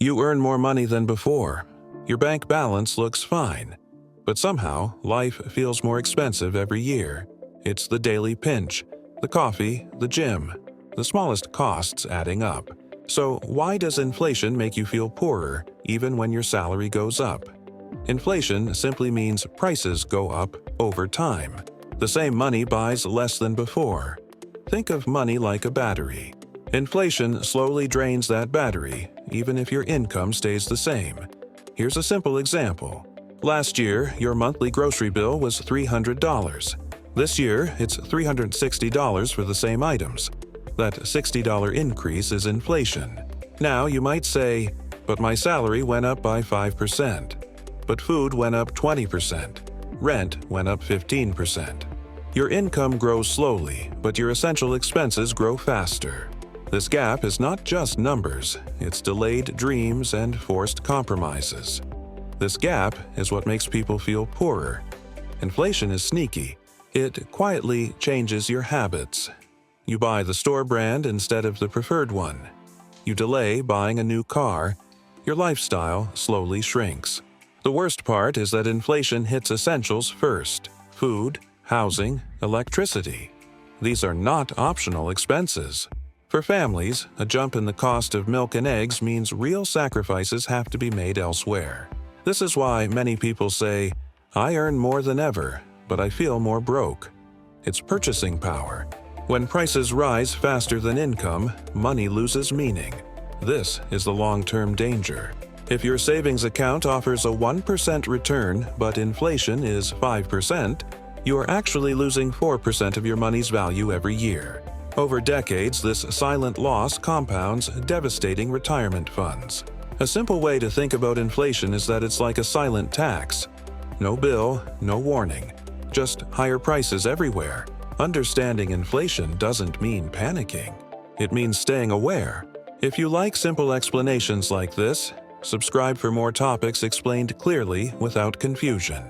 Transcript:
You earn more money than before. Your bank balance looks fine. But somehow, life feels more expensive every year. It's the daily pinch, the coffee, the gym, the smallest costs adding up. So why does inflation make you feel poorer even when your salary goes up? Inflation simply means prices go up over time. The same money buys less than before. Think of money like a battery. Inflation slowly drains that battery, even if your income stays the same. Here's a simple example. Last year, your monthly grocery bill was $300. This year, it's $360 for the same items. That $60 increase is inflation. Now you might say, but my salary went up by 5%. But food went up 20%. Rent went up 15%. Your income grows slowly, but your essential expenses grow faster. This gap is not just numbers, it's delayed dreams and forced compromises. This gap is what makes people feel poorer. Inflation is sneaky. It quietly changes your habits. You buy the store brand instead of the preferred one. You delay buying a new car. Your lifestyle slowly shrinks. The worst part is that inflation hits essentials first: food, housing, electricity. These are not optional expenses. For families, a jump in the cost of milk and eggs means real sacrifices have to be made elsewhere. This is why many people say, "I earn more than ever, but I feel more broke." It's purchasing power. When prices rise faster than income, money loses meaning. This is the long-term danger. If your savings account offers a 1% return, but inflation is 5%, you are actually losing 4% of your money's value every year. Over decades, this silent loss compounds, devastating retirement funds. A simple way to think about inflation is that it's like a silent tax. No bill, no warning, just higher prices everywhere. Understanding inflation doesn't mean panicking. It means staying aware. If you like simple explanations like this, subscribe for more topics explained clearly without confusion.